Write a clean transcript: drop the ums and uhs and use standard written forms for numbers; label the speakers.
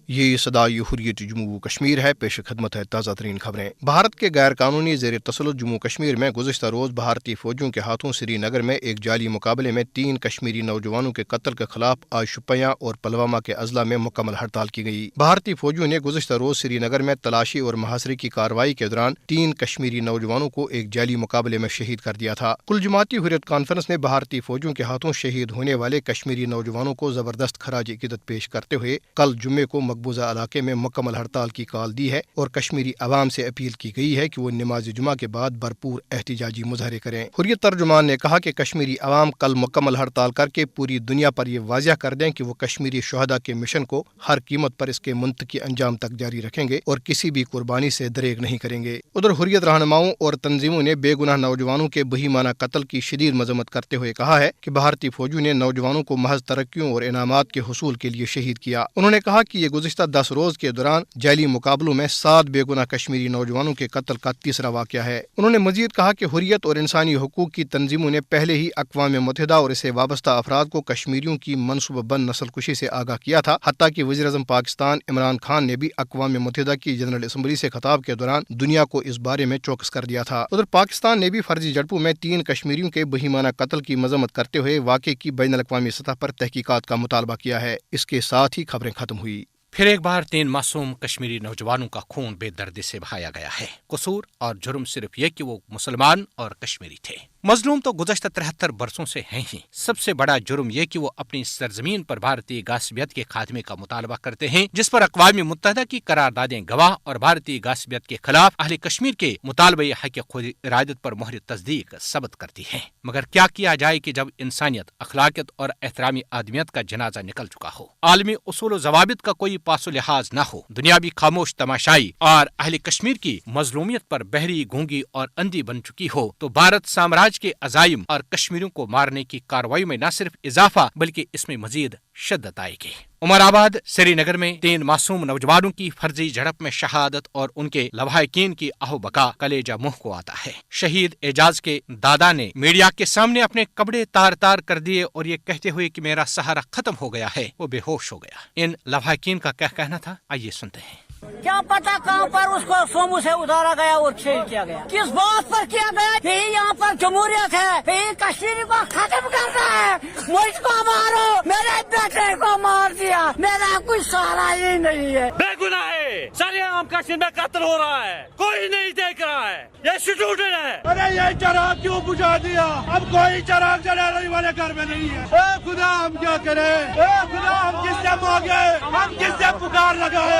Speaker 1: یہ صدائے حریت جموں و کشمیر ہے۔ پیش خدمت ہے تازہ ترین خبریں۔ بھارت کے غیر قانونی زیر تسلط جموں کشمیر میں گزشتہ روز بھارتی فوجیوں کے ہاتھوں سری نگر میں ایک جعلی مقابلے میں 3 کشمیری نوجوانوں کے قتل کے خلاف آج شوپیاں اور پلوامہ کے اضلاع میں مکمل ہڑتال کی گئی۔ بھارتی فوجیوں نے گزشتہ روز سری نگر میں تلاشی اور محاصرے کی کارروائی کے دوران 3 کشمیری نوجوانوں کو ایک جعلی مقابلے میں شہید کر دیا تھا۔ کل جماعتی حریت کانفرنس نے بھارتی فوجیوں کے ہاتھوں شہید ہونے والے کشمیری نوجوانوں کو زبردست خراج عقیدت پیش کرتے ہوئے کل جمعے کو مقبوضہ علاقے میں مکمل ہڑتال کی کال دی ہے اور کشمیری عوام سے اپیل کی گئی ہے کہ وہ نماز جمعہ کے بعد بھرپور احتجاجی مظاہرے کریں۔ حریت ترجمان نے کہا کہ کشمیری عوام کل مکمل ہڑتال کر کے پوری دنیا پر یہ واضح کر دیں کہ وہ کشمیری شہداء کے مشن کو ہر قیمت پر اس کے منطقی انجام تک جاری رکھیں گے اور کسی بھی قربانی سے دریغ نہیں کریں گے۔ ادھر حریت رہنماؤں اور تنظیموں نے بے گناہ نوجوانوں کے بہیمانہ قتل کی شدید مذمت کرتے ہوئے کہا ہے کہ بھارتی فوجیوں نے نوجوانوں کو محض ترقیوں اور انعامات کے حصول کے لیے شہید کیا۔ انہوں نے کہا کہ یہ گزشتہ 10 روز کے دوران جعلی مقابلوں میں 7 بے گناہ کشمیری نوجوانوں کے قتل کا تیسرا واقعہ ہے۔ انہوں نے مزید کہا کہ حریت اور انسانی حقوق کی تنظیموں نے پہلے ہی اقوام متحدہ اور اسے وابستہ افراد کو کشمیریوں کی منصوبہ بند نسل کشی سے آگاہ کیا تھا، حتیٰ کہ وزیر اعظم پاکستان عمران خان نے بھی اقوام متحدہ کی جنرل اسمبلی سے خطاب کے دوران دنیا کو اس بارے میں چوکس کر دیا تھا۔ ادھر پاکستان نے بھی فرضی جھڑپوں میں 3 کشمیریوں کے بہیمانہ قتل کی مذمت کرتے ہوئے واقعے کی بین الاقوامی سطح پر تحقیقات کا مطالبہ کیا ہے۔ اس کے ساتھ ہی خبریں ختم ہوئی۔
Speaker 2: پھر ایک بار 3 معصوم کشمیری نوجوانوں کا خون بے دردی سے بہایا گیا ہے۔ قصور اور جرم صرف یہ کہ وہ مسلمان اور کشمیری تھے۔ مظلوم تو گزشتہ 73 برسوں سے ہیں ہی۔ سب سے بڑا جرم یہ کہ وہ اپنی سرزمین پر بھارتی غاصبیت کے خاتمے کا مطالبہ کرتے ہیں، جس پر اقوام متحدہ کی قراردادیں گواہ اور بھارتی غاصبیت کے خلاف اہل کشمیر کے مطالبہ حق خود ارادت پر مہر تصدیق ثبت کرتی ہے۔ مگر کیا جائے کہ جب انسانیت، اخلاقیات اور احترامی آدمیت کا جنازہ نکل چکا ہو، عالمی اصول و ضوابط کا کوئی پاس و لحاظ نہ ہو، دنیا بھی خاموش تماشائی اور اہل کشمیر کی مظلومیت پر بہری، گونگی اور اندھی بن چکی ہو، تو بھارت سامراج کے عزائم اور کشمیریوں کو مارنے کی کارروائی میں نہ صرف اضافہ بلکہ اس میں مزید شدت آئے گی۔ عمر آباد، سری نگر میں 3 معصوم نوجوانوں کی فرضی جھڑپ میں شہادت اور ان کے لواحقین کی اہو بقا کلیجہ منہ کو آتا ہے۔ شہید اعجاز کے دادا نے میڈیا کے سامنے اپنے کپڑے تار تار کر دیے اور یہ کہتے ہوئے کہ میرا سہارا ختم ہو گیا ہے، وہ بے ہوش ہو گیا۔ ان لواحقین کا کیا کہنا تھا، آئیے سنتے ہیں۔
Speaker 3: کیا پتا کہاں پر اس کو سومو سے اتارا گیا اور شہید کیا گیا، کس بات پر کیا گیا؟ کہیں یہاں پر جمہوریت ہے، کہیں کشمیری کو ختم کرنا ہے، مجھ کو مارو، میرے بیٹے کو مار دیا، میرا کوئی سہارا ہی نہیں ہے۔
Speaker 4: بے گناہ ہے، سارے عام کشمیر میں قتل ہو رہا ہے، کوئی نہیں دیکھ رہا ہے، یہ اسٹوڈنٹ ہے۔ ارے یہ چراغ کیوں بجھا دیا؟ اب کوئی چراغ جلانے والے گھر میں نہیں ہے۔ اے خدا ہم کیا کریں؟ اے خدا ہم کس سے مانگے؟ ہم کس سے پکار لگائے؟